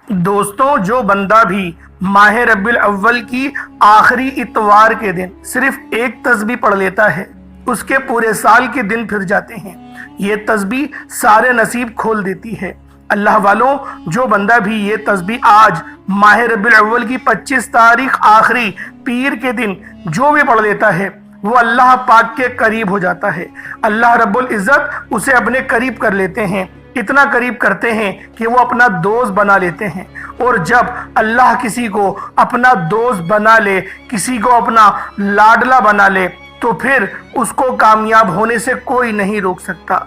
دوستوں، جو بندہ بھی ماہ ربیع الاول کی آخری اتوار کے دن صرف ایک تسبیح پڑھ لیتا ہے، اس کے پورے سال کے دن پھر جاتے ہیں۔ یہ تسبیح سارے نصیب کھول دیتی ہے۔ اللہ والوں، جو بندہ بھی یہ تسبیح آج ماہ ربیع الاول کی 25 تاریخ آخری پیر کے دن جو بھی پڑھ لیتا ہے، وہ اللہ پاک کے قریب ہو جاتا ہے۔ اللہ رب العزت اسے اپنے قریب کر لیتے ہیں، اتنا قریب کرتے ہیں کہ وہ اپنا دوست بنا لیتے ہیں۔ اور جب اللہ کسی کو اپنا دوست بنا لے، کسی کو اپنا لاڈلا بنا لے، تو پھر اس کو کامیاب ہونے سے کوئی نہیں روک سکتا۔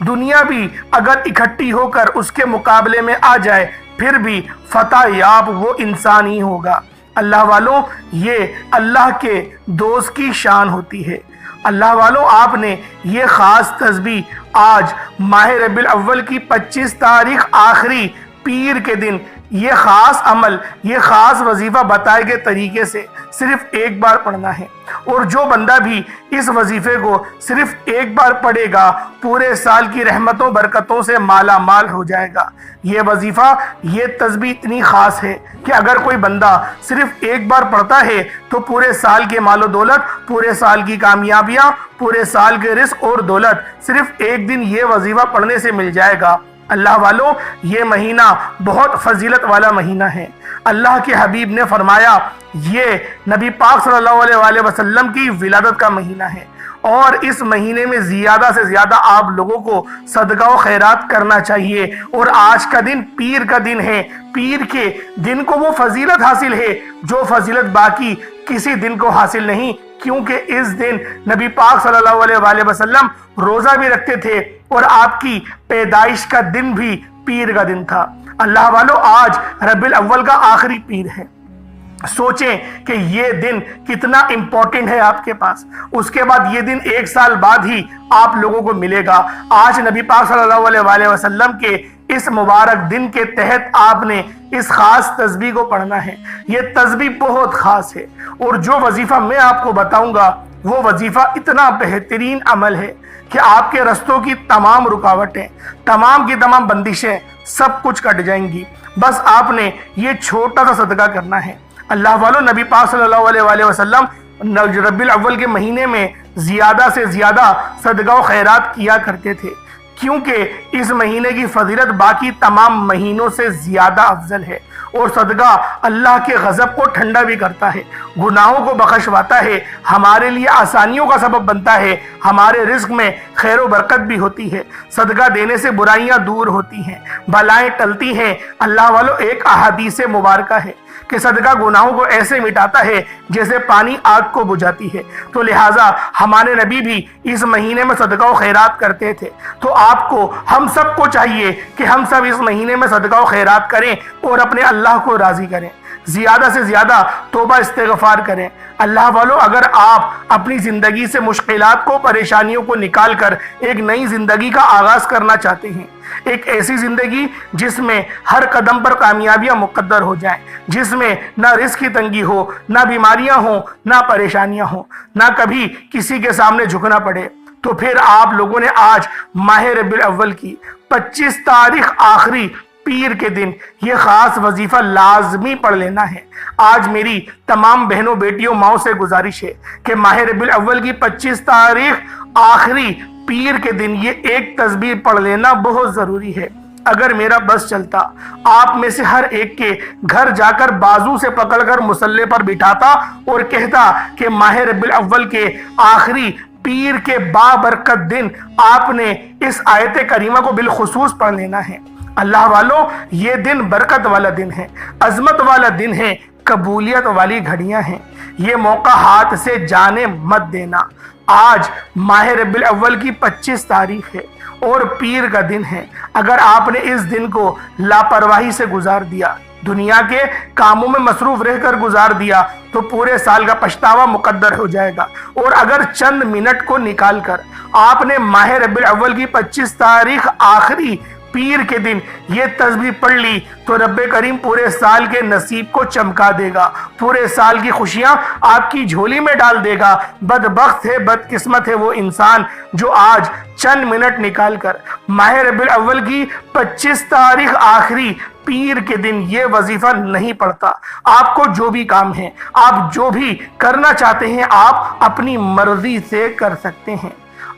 دنیا بھی اگر اکٹھی ہو کر اس کے مقابلے میں آ جائے، پھر بھی فتح یاب وہ انسان ہی ہوگا۔ اللہ والوں، یہ اللہ کے دوست کی شان ہوتی ہے۔ اللہ والوں، آپ نے یہ خاص تسبیح آج ماہ ربیع الاول کی 25 تاریخ آخری پیر کے دن یہ خاص عمل، یہ خاص وظیفہ بتائے گئے طریقے سے صرف ایک بار پڑھنا ہے۔ اور جو بندہ بھی اس وظیفے کو صرف ایک بار پڑھے گا، پورے سال کی رحمتوں برکتوں سے مالا مال ہو جائے گا۔ یہ وظیفہ، یہ تسبیح اتنی خاص ہے کہ اگر کوئی بندہ صرف ایک بار پڑھتا ہے تو پورے سال کے مال و دولت، پورے سال کی کامیابیاں، پورے سال کے رزق اور دولت صرف ایک دن یہ وظیفہ پڑھنے سے مل جائے گا۔ اللہ والوں، یہ مہینہ بہت فضیلت والا مہینہ ہے۔ اللہ کے حبیب نے فرمایا، یہ نبی پاک صلی اللہ علیہ وآلہ وسلم کی ولادت کا مہینہ ہے، اور اس مہینے میں زیادہ سے زیادہ آپ لوگوں کو صدقہ و خیرات کرنا چاہیے۔ اور آج کا دن پیر کا دن ہے۔ پیر کے دن کو وہ فضیلت حاصل ہے جو فضیلت باقی کسی دن کو حاصل نہیں، کیونکہ اس دن نبی پاک صلی اللہ علیہ وآلہ وسلم روزہ بھی رکھتے تھے، اور آپ کی پیدائش کا دن بھی پیر کا دن تھا۔ اللہ والوں، آج ربیع الاول کا آخری پیر ہے۔ سوچیں کہ یہ دن کتنا امپورٹنٹ ہے آپ کے پاس۔ اس کے بعد یہ دن ایک سال بعد ہی آپ لوگوں کو ملے گا۔ آج نبی پاک صلی اللہ علیہ وآلہ وسلم کے اس مبارک دن کے تحت آپ نے اس خاص تسبیح کو پڑھنا ہے۔ یہ تسبیح بہت خاص ہے، اور جو وظیفہ میں آپ کو بتاؤں گا وہ وظیفہ اتنا بہترین عمل ہے کہ آپ کے رستوں کی تمام رکاوٹیں، تمام کی تمام بندشیں سب کچھ کٹ جائیں گی۔ بس آپ نے یہ چھوٹا سا صدقہ کرنا ہے۔ اللہ والوں، نبی پاک صلی اللہ علیہ وآلہ وسلم ربیع الاول کے مہینے میں زیادہ سے زیادہ صدقہ و خیرات کیا کرتے تھے، کیونکہ اس مہینے کی فضیلت باقی تمام مہینوں سے زیادہ افضل ہے۔ اور صدقہ اللہ کے غضب کو ٹھنڈا بھی کرتا ہے، گناہوں کو بخشواتا ہے، ہمارے لیے آسانیوں کا سبب بنتا ہے، ہمارے رزق میں خیر و برکت بھی ہوتی ہے۔ صدقہ دینے سے برائیاں دور ہوتی ہیں، بلائیں ٹلتی ہیں۔ اللہ والوں، ایک احادیث مبارکہ ہے کہ صدقہ گناہوں کو ایسے مٹاتا ہے جیسے پانی آگ کو بجھاتی ہے۔ تو لہٰذا ہمارے نبی بھی اس مہینے میں صدقہ و خیرات کرتے تھے۔ تو آپ کو، ہم سب کو چاہیے کہ ہم سب اس مہینے میں صدقہ و خیرات کریں اور اپنے اللہ کو راضی کریں، زیادہ سے زیادہ توبہ استغفار کریں۔ اللہ والوں، اگر آپ اپنی زندگی سے مشکلات کو، پریشانیوں کو نکال کر ایک نئی زندگی کا آغاز کرنا چاہتے ہیں، ایک ایسی زندگی جس میں ہر قدم پر کامیابیاں مقدر ہو جائیں، جس میں نہ رزق کی تنگی ہو، نہ بیماریاں ہوں، نہ پریشانیاں ہوں، نہ کبھی کسی کے سامنے جھکنا پڑے، تو پھر آپ لوگوں نے آج ماہ ربیع الاول کی 25 تاریخ آخری پیر کے دن یہ خاص وظیفہ لازمی پڑھ لینا ہے۔ آج میری تمام بہنوں، بیٹیوں، ماؤں سے گزارش ہے کہ ماہ ربیع الاول کی 25 تاریخ آخری پیر کے دن یہ ایک تسبیح پڑھ لینا بہت ضروری ہے۔ اگر میرا بس چلتا، آپ میں سے ہر ایک کے گھر جا کر بازو سے پکڑ کر مصلی پر بٹھاتا اور کہتا کہ ماہ ربیع الاول کے آخری پیر کے بابرکت دن آپ نے اس آیت کریمہ کو بالخصوص پڑھ لینا ہے۔ اللہ والوں، یہ دن برکت والا دن ہے، عظمت والا دن ہے، قبولیت والی گھڑیاں ہیں۔ یہ موقع ہاتھ سے جانے مت دینا۔ آج ماہ ربیع الاول کی 25 تاریخ ہے اور پیر کا دن ہے۔ اگر آپ نے اس دن کو لاپرواہی سے گزار دیا، دنیا کے کاموں میں مصروف رہ کر گزار دیا، تو پورے سال کا پچھتاوا مقدر ہو جائے گا۔ اور اگر چند منٹ کو نکال کر آپ نے ماہ ربیع الاول کی 25 تاریخ آخری پیر کے دن یہ تسبیح پڑھ لی، تو رب کریم پورے سال کے نصیب کو چمکا دے گا، پورے سال کی خوشیاں آپ کی جھولی میں ڈال دے گا۔ بدبخت ہے، بدقسمت ہے وہ انسان جو آج چند منٹ نکال کر ماہ ربیع الاول کی 25 تاریخ آخری پیر کے دن یہ وظیفہ نہیں پڑھتا۔ آپ کو جو بھی کام ہے، آپ جو بھی کرنا چاہتے ہیں، آپ اپنی مرضی سے کر سکتے ہیں۔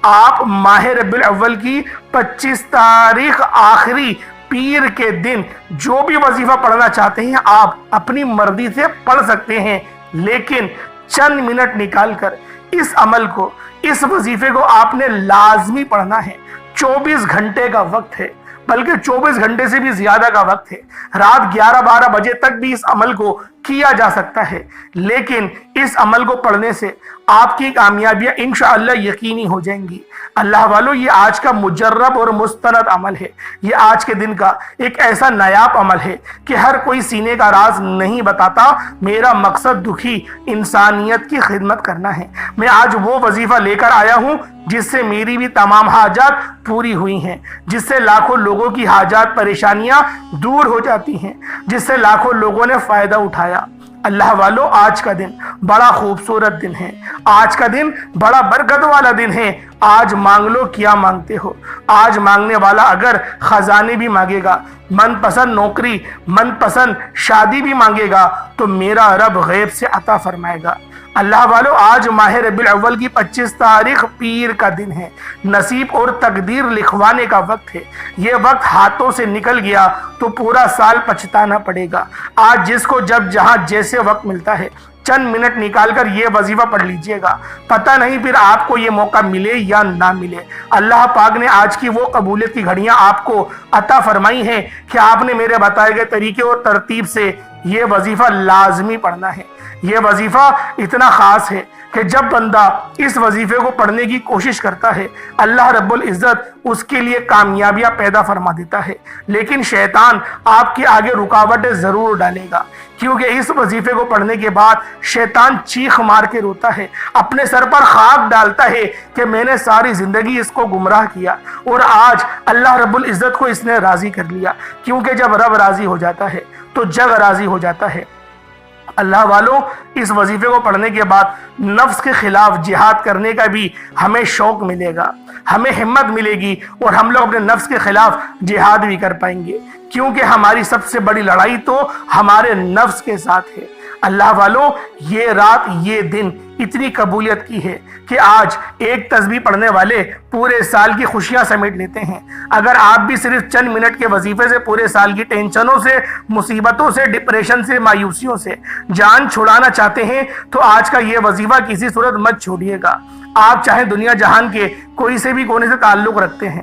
آپ ماہ ربیع الاول کی 25 تاریخ آخری پیر کے دن جو بھی وظیفہ پڑھنا چاہتے ہیں آپ اپنی مرضی سے پڑھ سکتے ہیں، لیکن چند منٹ نکال کر اس عمل کو، اس وظیفے کو آپ نے لازمی پڑھنا ہے۔ 24 گھنٹے کا وقت ہے، بلکہ 24 گھنٹے سے بھی زیادہ کا وقت ہے۔ رات 11-12 بجے تک بھی اس عمل کو کیا جا سکتا ہے، لیکن اس عمل کو پڑھنے سے آپ کی کامیابیاں انشاءاللہ یقینی ہو جائیں گی۔ اللہ والو، یہ آج کا مجرب اور مستند عمل ہے۔ یہ آج کے دن کا ایک ایسا نایاب عمل ہے کہ ہر کوئی سینے کا راز نہیں بتاتا۔ میرا مقصد دکھی انسانیت کی خدمت کرنا ہے۔ میں آج وہ وظیفہ لے کر آیا ہوں جس سے میری بھی تمام حاجات پوری ہوئی ہیں، جس سے لاکھوں لوگوں کی حاجات پریشانیاں دور ہو جاتی ہیں، جس سے لاکھوں لوگوں نے فائدہ اٹھایا۔ اللہ والو، آج کا دن بڑا خوبصورت دن ہے، آج کا دن بڑا برکت والا دن ہے۔ آج مانگ لو کیا مانگتے ہو۔ آج مانگنے والا اگر خزانے بھی مانگے گا، من پسند نوکری، من پسند شادی بھی مانگے گا، تو میرا رب غیب سے عطا فرمائے گا۔ اللہ والو، آج ماہ ربیع الاول کی 25 تاریخ پیر کا دن ہے۔ نصیب اور تقدیر لکھوانے کا وقت ہے۔ یہ وقت ہاتھوں سے نکل گیا تو پورا سال پچھتانا پڑے گا۔ آج جس کو جب جہاں جیسے وقت ملتا ہے، چند منٹ نکال کر یہ وظیفہ پڑھ لیجئے گا۔ پتہ نہیں پھر آپ کو یہ موقع ملے یا نہ ملے۔ اللہ پاک نے آج کی وہ قبولیت کی گھڑیاں آپ کو عطا فرمائی ہیں کہ آپ نے میرے بتائے گئے طریقے اور ترتیب سے یہ وظیفہ لازمی پڑھنا ہے۔ یہ وظیفہ اتنا خاص ہے کہ جب بندہ اس وظیفے کو پڑھنے کی کوشش کرتا ہے، اللہ رب العزت اس کے لیے کامیابیاں پیدا فرما دیتا ہے۔ لیکن شیطان آپ کے آگے رکاوٹیں ضرور ڈالے گا، کیونکہ اس وظیفے کو پڑھنے کے بعد شیطان چیخ مار کے روتا ہے، اپنے سر پر خاک ڈالتا ہے کہ میں نے ساری زندگی اس کو گمراہ کیا اور آج اللہ رب العزت کو اس نے راضی کر لیا۔ کیونکہ جب رب راضی ہو جاتا ہے تو جگ راضی ہو جاتا ہے۔ اللہ والوں، اس وظیفے کو پڑھنے کے بعد نفس کے خلاف جہاد کرنے کا بھی ہمیں شوق ملے گا، ہمیں ہمت ملے گی، اور ہم لوگ اپنے نفس کے خلاف جہاد بھی کر پائیں گے، کیونکہ ہماری سب سے بڑی لڑائی تو ہمارے نفس کے ساتھ ہے۔ اللہ والوں، یہ رات، یہ دن اتنی قبولیت کی ہے کہ آج ایک تسبیح پڑھنے والے پورے سال کی خوشیاں سمیٹ لیتے ہیں۔ اگر آپ بھی صرف چند منٹ کے وظیفے سے پورے سال کی ٹینشنوں سے، مصیبتوں سے، ڈپریشن سے، مایوسیوں سے جان چھڑانا چاہتے ہیں تو آج کا یہ وظیفہ کسی صورت مت چھوڑیے گا۔ آپ چاہے دنیا جہان کے کوئی سے بھی کونے سے تعلق رکھتے ہیں،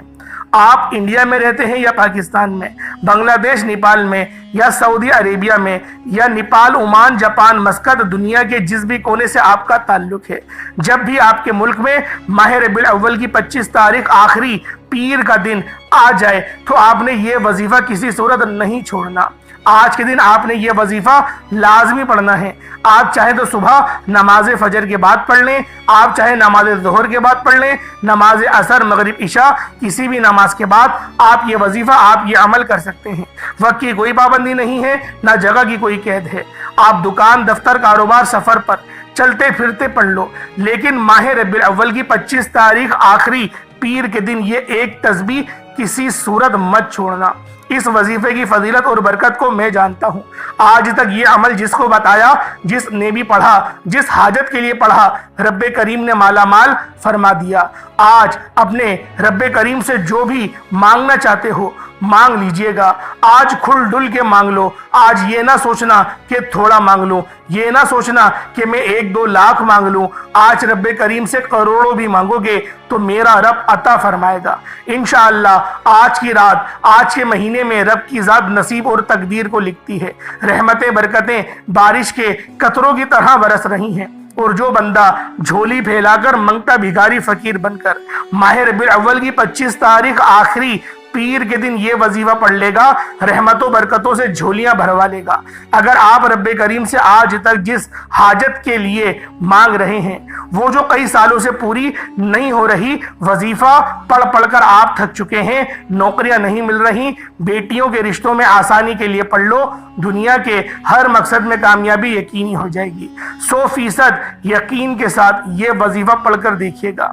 آپ انڈیا میں رہتے ہیں یا پاکستان میں، بنگلہ دیش، نیپال میں، یا سعودی عربیہ میں، یا نیپال، عمان، جاپان، مسقط، دنیا کے جس بھی کونے سے آپ کا تعلق ہے، جب بھی آپ کے ملک میں ماہ ربیع الاول کی 25 تاریخ آخری پیر کا دن آ جائے تو آپ نے یہ وظیفہ کسی صورت نہیں چھوڑنا۔ آج کے دن آپ نے یہ وظیفہ لازمی پڑھنا ہے۔ آپ چاہے تو صبح نماز فجر کے بعد پڑھ لیں، آپ چاہے نماز ظہر کے بعد پڑھ لیں، نماز عصر، مغرب، عشاء، کسی بھی نماز کے بعد آپ یہ وظیفہ، آپ یہ عمل کر سکتے ہیں۔ وقت کی کوئی پابندی نہیں ہے، نہ جگہ کی کوئی قید ہے۔ آپ دکان، دفتر، کاروبار، سفر پر چلتے پھرتے پڑھ لو، لیکن ماہ ربیع الاول کی 25 تاریخ آخری پیر کے دن یہ ایک تسبیح کسی صورت مت چھوڑنا۔ اس وظیفے کی فضیلت اور برکت کو میں جانتا ہوں۔ آج تک یہ عمل جس کو بتایا، جس نے بھی پڑھا، جس حاجت کے لیے پڑھا، رب کریم نے مالا مال فرما دیا۔ آج اپنے رب کریم سے جو بھی مانگنا چاہتے ہو مانگ لیجئے گا۔ آج کھل ڈل کے مانگ لو۔ آج یہ نہ سوچنا کہ تھوڑا مانگ لوں، یہ نہ سوچنا کہ میں 1-2 لاکھ مانگ لوں۔ آج رب کریم سے کروڑوں بھی مانگو گے تو میرا رب عطا فرمائے گا انشاءاللہ۔ آج کی رات، آج کے مہینے میں رب کی ذات نصیب اور تقدیر کو لکھتی ہے۔ رحمتیں، برکتیں بارش کے قطروں کی طرح برس رہی ہیں، اور جو بندہ جھولی پھیلا کر منگتا بھیکاری فقیر بن کر ماہ ربیع الاول کی 25 تاریخ آخری پیر کے دن یہ وظیفہ پڑھ لے گا، رحمتوں برکتوں سے جھولیاں بھروا لے گا۔ اگر آپ رب کریم سے آج تک جس حاجت کے لیے مانگ رہے ہیں وہ جو کئی سالوں سے پوری نہیں ہو رہی، وظیفہ پڑھ پڑھ کر آپ تھک چکے ہیں، نوکریاں نہیں مل رہی، بیٹیوں کے رشتوں میں آسانی کے لیے پڑھ لو، دنیا کے ہر مقصد میں کامیابی یقینی ہو جائے گی۔ 100% یقین کے ساتھ یہ وظیفہ پڑھ کر دیکھیے گا،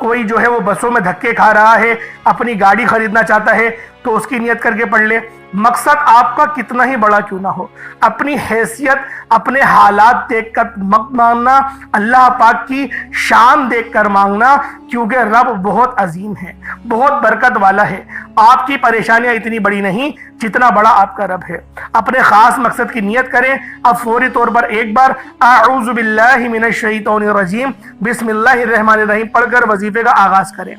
کوئی جو ہے وہ بسوں میں دھکے کھا رہا ہے، اپنی گاڑی خریدنا چاہتا ہے تو اس کی نیت کر کے پڑھ لے۔ مقصد آپ کا کتنا ہی بڑا کیوں نہ ہو، اپنی حیثیت، اپنے حالات دیکھ کر مانگنا، اللہ پاک کی شان دیکھ کر مانگنا، کیونکہ رب بہت عظیم ہے، بہت برکت والا ہے۔ آپ کی پریشانیاں اتنی بڑی نہیں جتنا بڑا آپ کا رب ہے۔ اپنے خاص مقصد کی نیت کریں۔ اب فوری طور پر ایک بار اعوذ باللہ من الشیطان الرجیم بسم اللہ الرحمن الرحیم پڑھ کر وظیفے کا آغاز کریں۔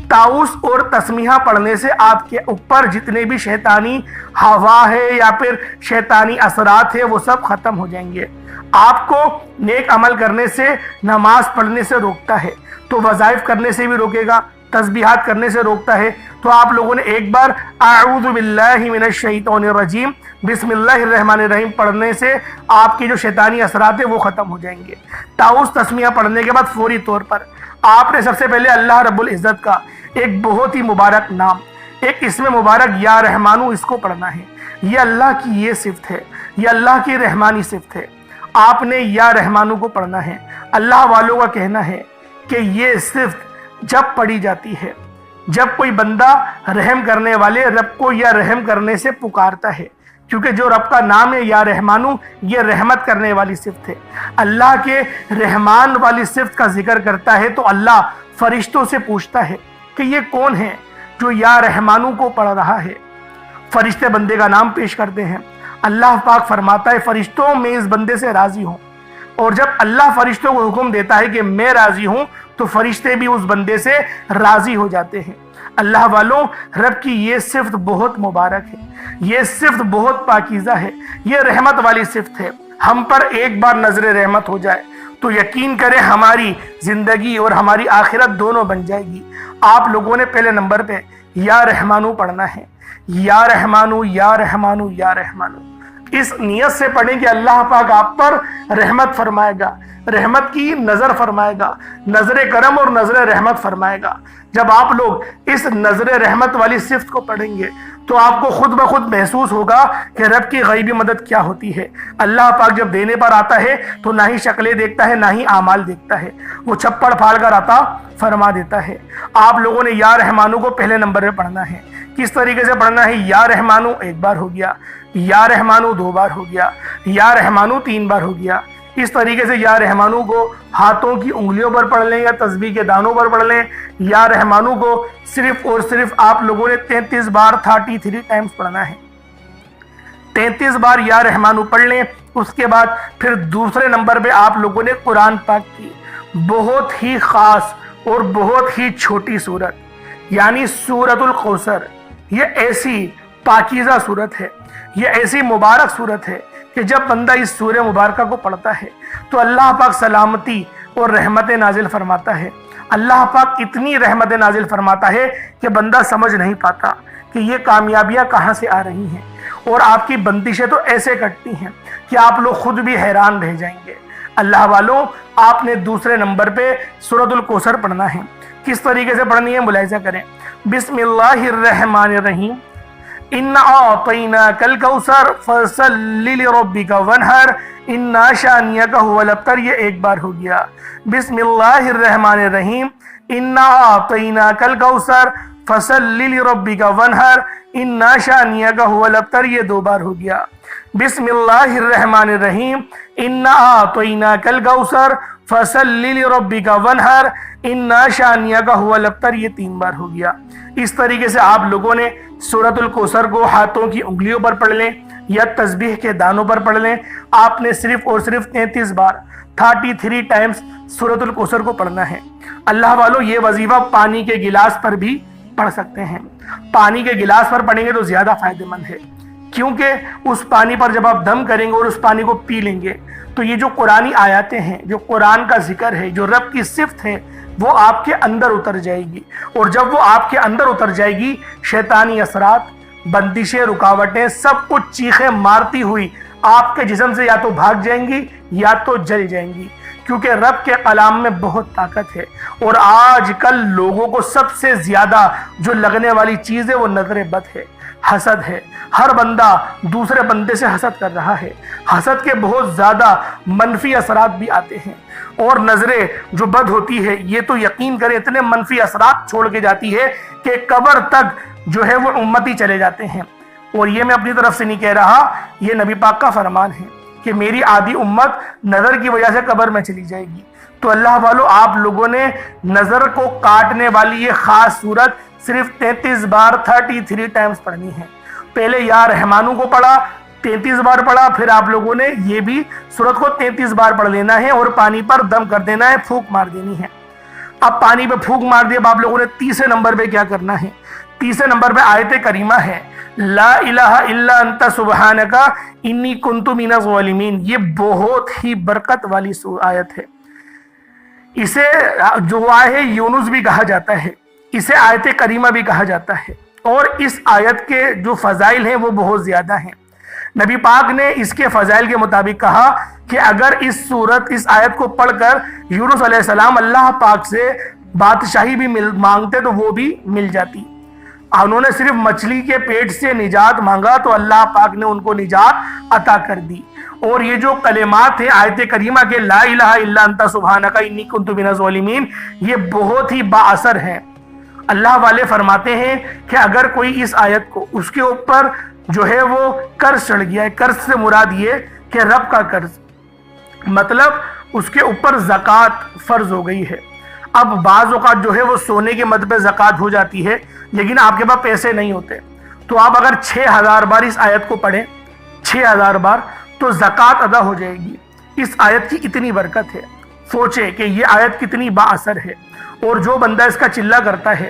تعوذ اور تسمیہ پڑھنے سے آپ کے اوپر جتنے بھی شیطانی ہوا ہے یا پھر شیطانی اثرات ہے وہ سب ختم ہو جائیں گے۔ آپ کو نیک عمل کرنے سے، نماز پڑھنے سے روکتا ہے تو وظائف کرنے سے بھی روکے گا، تسبیحات کرنے سے روکتا ہے۔ تو آپ لوگوں نے ایک بار اعوذ باللہ من الشیطان الرجیم بسم اللہ الرحمن الرحیم پڑھنے سے آپ کی جو شیطانی اثرات ہیں وہ ختم ہو جائیں گے۔ تعوذ تسمیہ پڑھنے کے بعد فوری طور پر آپ نے سب سے پہلے اللہ رب العزت کا ایک بہت ہی مبارک نام، ایک اسم مبارک یا رحمانو، اس کو پڑھنا ہے۔ یہ اللہ کی یہ صفت ہے، یہ اللہ کی رحمانی صفت ہے۔ آپ نے یا رحمانو کو پڑھنا ہے۔ اللہ والوں کا کہنا ہے کہ یہ صفت جب پڑھی جاتی ہے، جب کوئی بندہ رحم کرنے والے رب کو یا رحم کرنے سے پکارتا ہے، کیونکہ جو رب کا نام ہے یا رحمانو، یہ رحمت کرنے والی صفت ہے۔ اللہ کے رحمان والی صفت کا ذکر کرتا ہے تو اللہ فرشتوں سے پوچھتا ہے کہ یہ کون ہے جو یا رحمانو کو پڑھ رہا ہے۔ فرشتے بندے کا نام پیش کرتے ہیں۔ اللہ پاک فرماتا ہے فرشتوں میں اس بندے سے راضی ہوں، اور جب اللہ فرشتوں کو حکم دیتا ہے کہ میں راضی ہوں تو فرشتے بھی اس بندے سے راضی ہو جاتے ہیں۔ اللہ والوں، رب کی یہ صفت بہت مبارک ہے، یہ صفت بہت پاکیزہ ہے، یہ رحمت والی صفت ہے۔ ہم پر ایک بار نظر رحمت ہو جائے تو یقین کریں ہماری زندگی اور ہماری آخرت دونوں بن جائے گی۔ آپ لوگوں نے پہلے نمبر پہ یا رحمانو پڑھنا ہے۔ یا رحمانو، یا رحمانو، یا رحمانو، اس نیت سے پڑھیں کہ اللہ پاک آپ پر رحمت فرمائے گا، رحمت کی نظر فرمائے گا، نظر کرم اور نظر رحمت فرمائے گا۔ جب آپ لوگ اس نظر رحمت والی صفت کو پڑھیں گے تو آپ کو خود بخود محسوس ہوگا کہ رب کی غیبی مدد کیا ہوتی ہے۔ اللہ پاک جب دینے پر آتا ہے تو نہ ہی شکلیں دیکھتا ہے، نہ ہی اعمال دیکھتا ہے، وہ چھپڑ پھاڑ کر عطا فرما دیتا ہے۔ آپ لوگوں نے یا رحمانو کو پہلے نمبر پہ پڑھنا ہے۔ کس طریقے سے پڑھنا ہے؟ یا رحمانو ایک بار ہو گیا، یا رحمانو دو بار ہو گیا، یا رحمانو تین بار ہو گیا۔ اس طریقے سے یا رحمانو کو ہاتھوں کی انگلیوں پر پڑھ لیں یا تسبیح کے دانوں پر پڑھ لیں۔ یا رحمانو کو صرف اور صرف آپ لوگوں نے 33 بار 33 ٹائمز پڑھنا ہے۔ 33 بار یا رحمانو پڑھ لیں۔ اس کے بعد پھر دوسرے نمبر پہ آپ لوگوں نے قرآن پاک کی بہت ہی خاص اور بہت ہی چھوٹی سورت یعنی سورۃ الکوثر، یہ ایسی پاکیزہ صورت ہے، یہ ایسی مبارک صورت ہے کہ جب بندہ اس سورہ مبارکہ کو پڑھتا ہے تو اللہ پاک سلامتی اور رحمت نازل فرماتا ہے۔ اللہ پاک اتنی رحمت نازل فرماتا ہے کہ بندہ سمجھ نہیں پاتا کہ یہ کامیابیاں کہاں سے آ رہی ہیں، اور آپ کی بندشیں تو ایسے کٹتی ہیں کہ آپ لوگ خود بھی حیران رہ جائیں گے۔ اللہ والوں، آپ نے دوسرے نمبر پہ سورۃ الکوثر پڑھنا ہے۔ کس طریقے سے پڑھنی ہے ملاحظہ کریں۔ بسم اللہ الرحمن الرحیم اِنَّا أَعْطَيْنَاكَ الْكَوْثَرَ فَصَلِّ لِرَبِّكَ وَانْحَرْ إِنَّ شَانِئَكَ هُوَ الْأَبْتَرُ، یہ ایک بار ہو گیا۔ بسم اللہ الرحمن الرحیم اِنَّا أَعْطَيْنَاكَ الْكَوْثَرَ فَصَلِّ لِرَبِّكَ وَانْحَرْ إِنَّ شَانِئَكَ هُوَ الْأَبْتَرُ، یہ دو بار ہو گیا۔ بسم اللہ الرحمن الرحیم اِنَّا أَعْطَيْنَاكَ الْكَوْثَرَ فَصَلِّ لِرَبِّكَ وَانْحَرْ إِنَّ شَانِئَكَ هُوَ الْأَبْتَرُ، یہ تین بار ہو گیا۔ اس طریقے سے آپ لوگوں نے سورۃ الکوثر کو ہاتھوں کی انگلیوں پر پڑھ لیں یا تسبیح کے دانوں پر پڑھ لیں۔ آپ نے صرف اور صرف 33 بار 33 ٹائمز سورۃ الکوثر کو پڑھنا ہے۔ اللہ والوں، یہ وظیفہ پانی کے گلاس پر بھی پڑھ سکتے ہیں۔ پانی کے گلاس پر پڑھیں گے تو زیادہ فائدہ مند ہے، کیونکہ اس پانی پر جب آپ دم کریں گے اور اس پانی کو پی لیں گے تو یہ جو قرآنی آیاتیں ہیں، جو قرآن کا ذکر ہے، جو رب کی صفت ہے، وہ آپ کے اندر اتر جائے گی، اور جب وہ آپ کے اندر اتر جائے گی شیطانی اثرات، بندشیں، رکاوٹیں سب کچھ چیخیں مارتی ہوئی آپ کے جسم سے یا تو بھاگ جائیں گی یا تو جل جائیں گی، کیونکہ رب کے کلام میں بہت طاقت ہے۔ اور آج کل لوگوں کو سب سے زیادہ جو لگنے والی چیز ہے وہ نظر بد ہے۔ حسد ہے۔ ہر بندہ دوسرے بندے سے حسد کر رہا ہے۔ حسد کے بہت زیادہ منفی اثرات بھی آتے ہیں، اور نظریں جو بد ہوتی ہے یہ تو یقین کریں اتنے منفی اثرات چھوڑ کے جاتی ہے کہ قبر تک جو ہے وہ امتی چلے جاتے ہیں۔ اور یہ میں اپنی طرف سے نہیں کہہ رہا، یہ نبی پاک کا فرمان ہے کہ میری آدھی امت نظر کی وجہ سے قبر میں چلی جائے گی۔ تو اللہ والو، آپ لوگوں نے نظر کو کاٹنے والی یہ خاص صورت صرف 33 بار 33 ٹائمز پڑھنی ہے۔ پہلے یا رحمانوں کو پڑھا، 33 بار پڑھا، پھر آپ لوگوں نے یہ بھی سورت کو 33 بار پڑھ لینا ہے، اور پانی پر دم کر دینا ہے، پھونک مار دینی ہے۔ اب پانی پہ پھونک مار دیا، اب آپ لوگوں نے تیسرے نمبر پہ کیا کرنا ہے؟ تیسرے نمبر پہ آیت کریمہ ہے، لا الہ الا انت سبحانک انی کنت من الظالمین۔ یہ بہت ہی برکت والی آیت ہے۔ اسے جوائے یونس بھی کہا جاتا ہے، اسے آیت کریمہ بھی کہا جاتا ہے، اور اس آیت کے جو فضائل ہیں وہ بہت زیادہ ہیں۔ نبی پاک نے اس کے فضائل کے مطابق کہا کہ اگر اس آیت کو پڑھ کر یونس علیہ السلام اللہ پاک سے بادشاہی بھی مانگتے تو وہ بھی مل جاتی۔ انہوں نے صرف مچھلی کے پیٹ سے نجات مانگا تو اللہ پاک نے ان کو نجات عطا کر دی۔ اور یہ جو کلمات ہیں آیت کریمہ کے، لا الہ الا انت سبحانک انی کنت من الظالمین، یہ بہت ہی با اثر ہیں۔ اللہ والے فرماتے ہیں کہ اگر کوئی اس آیت کو، اس کے اوپر جو ہے وہ قرض چڑھ گیا ہے، قرض سے مراد یہ کہ رب کا قرض، مطلب اس کے اوپر زکوٰۃ فرض ہو گئی ہے۔ اب بعض اوقات جو ہے وہ سونے کے مد پہ زکوٰۃ ہو جاتی ہے، لیکن آپ کے پاس پیسے نہیں ہوتے، تو آپ اگر 6000 بار اس آیت کو پڑھیں، 6000 بار، تو زکوٰۃ ادا ہو جائے گی۔ اس آیت کی اتنی برکت ہے، سوچے کہ یہ آیت کتنی با اثر ہے۔ اور جو بندہ اس کا چلہ کرتا ہے،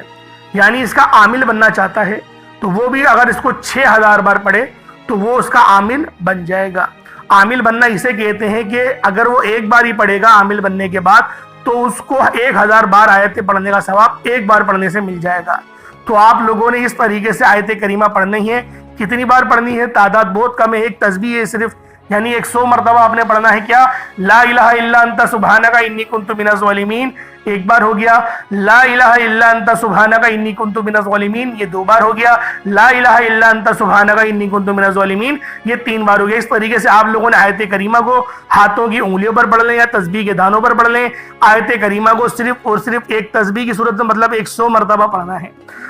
یعنی اس کا عامل بننا چاہتا ہے، تو وہ بھی اگر اس کو 6000 بار پڑھے تو وہ اس کا عامل بن جائے گا۔ عامل بننا اسے کہتے ہیں کہ اگر وہ ایک بار ہی پڑھے گا عامل بننے کے بعد، تو اس کو 1000 بار آیتیں پڑھنے کا ثواب ایک بار پڑھنے سے مل جائے گا۔ تو آپ لوگوں نے اس طریقے سے آیت کریمہ پڑھنی ہے۔ کتنی بار پڑھنی ہے؟ تعداد بہت کم ہے، ایک تسبیح ہے صرف، یعنی 100 مرتبہ آپ نے پڑھنا ہے۔ کیا؟ لا الہ الا انت سبحانک انی کنت من الظالمین، ایک بار ہو گیا۔ لا الہ الا انت سبحانک انی کنت من الظالمین، یہ 2 بار ہو گیا۔ لا الہ الا انت سبحانک انی کنت من الظالمین، یہ 3 بار ہو گیا۔ اس طریقے سے آپ لوگوں نے آیت کریمہ کو ہاتھوں کی انگلیوں پر پڑھ لیں یا تسبیح کے دانوں پر پڑھ لیں۔ آیت کریمہ کو صرف اور صرف ایک تسبیح کی صورت میں مطلب 100 مرتبہ پڑھنا ہے،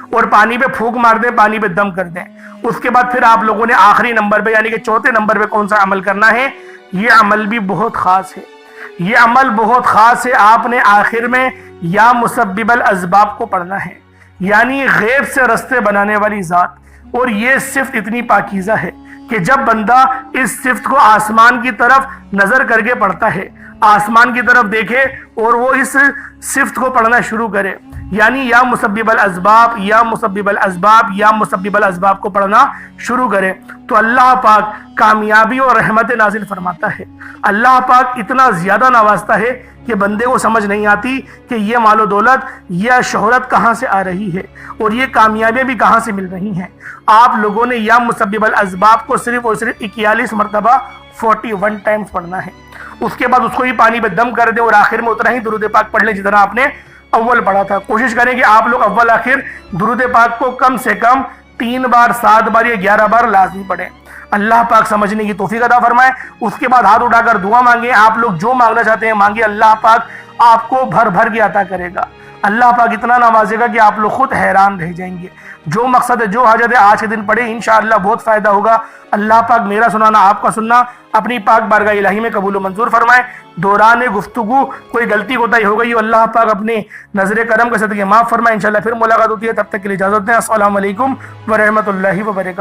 اور پانی پہ پھونک مار دیں، پانی پہ دم کر دیں۔ اس کے بعد پھر آپ لوگوں نے آخری نمبر پہ یعنی کہ چوتھے نمبر پہ کون سا عمل کرنا ہے؟ یہ عمل بھی بہت خاص ہے، یہ عمل بہت خاص ہے۔ آپ نے آخر میں یا مسبب الاسباب کو پڑھنا ہے، یعنی غیب سے رستے بنانے والی ذات۔ اور یہ صفت اتنی پاکیزہ ہے کہ جب بندہ اس صفت کو آسمان کی طرف نظر کر کے پڑھتا ہے، آسمان کی طرف دیکھے اور وہ اس صفت کو پڑھنا شروع کرے، یعنی یا مسبب الاسباب یا مسبب الاسباب یا مسبب الاسباب کو پڑھنا شروع کرے، تو اللہ پاک کامیابی اور رحمت نازل فرماتا ہے۔ اللہ پاک اتنا زیادہ نوازتا ہے کہ بندے کو سمجھ نہیں آتی کہ یہ مال و دولت یا شہرت کہاں سے آ رہی ہے اور یہ کامیابیاں بھی کہاں سے مل رہی ہیں۔ آپ لوگوں نے یا مسبب الاسباب کو صرف اور صرف 41 مرتبہ 41 ٹائمز پڑھنا ہے۔ اس کے بعد اس کو ہی پانی پہ دم کر دیں اور آخر میں اتنا ہی درود پاک پڑھ لیں جتنا آپ نے اول پڑھا تھا۔ کوشش کریں کہ آپ لوگ اول آخر درود پاک کو کم سے کم 3 بار 7 بار یا 11 بار لازمی پڑھیں۔ اللہ پاک سمجھنے کی توفیق عطا فرمائے۔ اس کے بعد ہاتھ اٹھا کر دعا مانگیں، آپ لوگ جو مانگنا چاہتے ہیں مانگیں، اللہ پاک آپ کو بھر بھر کے عطا کرے گا۔ اللہ پاک اتنا نوازے گا کہ آپ لوگ خود حیران رہ جائیں گے۔ جو مقصد ہے، جو حاجت ہے، آج کے دن پڑھیں، انشاءاللہ بہت فائدہ ہوگا۔ اللہ پاک میرا سنانا، آپ کا سننا اپنی پاک بارگاہ الہی میں قبول و منظور فرمائے۔ دوران گفتگو کوئی غلطی کوتاہی ہو گئی، اللہ پاک اپنے نظر کرم کے صدقے معاف فرمائے۔ انشاءاللہ پھر ملاقات ہوتی ہے، تب تک کے لیے اجازت دیں۔ السلام علیکم ورحمۃ اللہ وبرکاتہ۔